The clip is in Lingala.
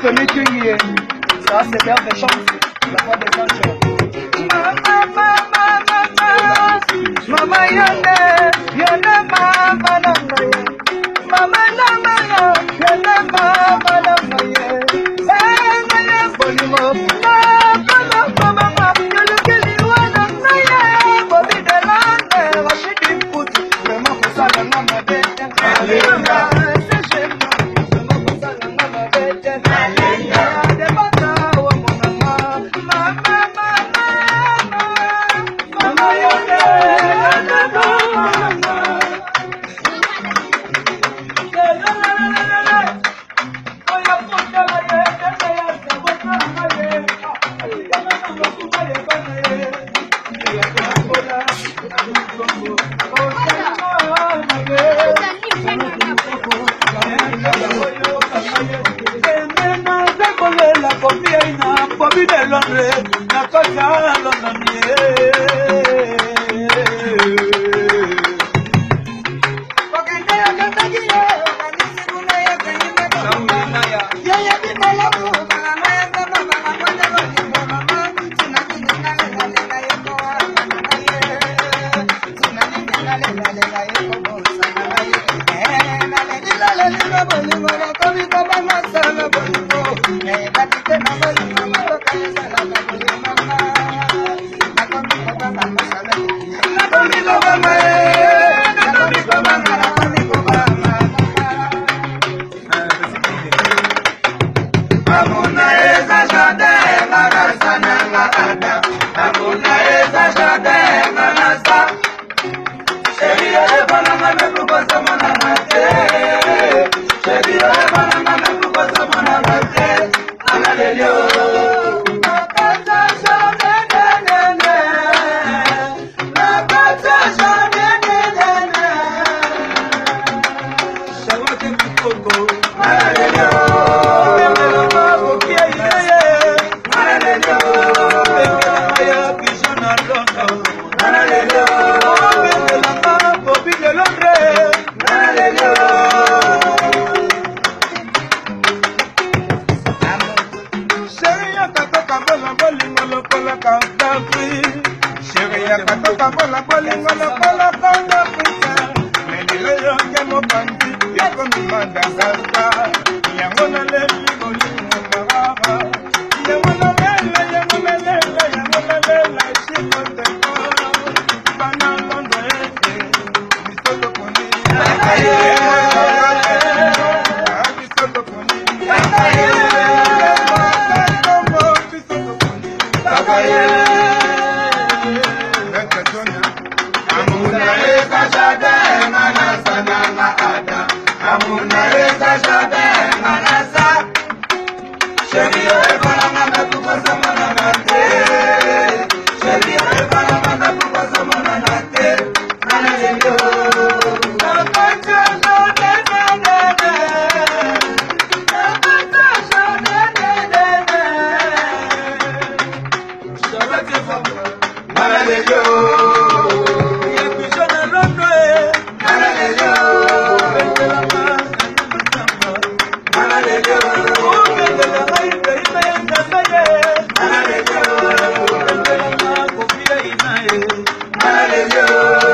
Celui qui y est, ça c'est vers des chances, la voix des anges. Mama yane, yane mama namaye. Mama namaya, yane mama namaye. Naye bolimo, na mama, yelu kiliwa namaye. Bobi de lande, rashidi puti, vraiment pour ça la mama bête. Hallelujah. Bobby de Londres, la cosa Hallelujah.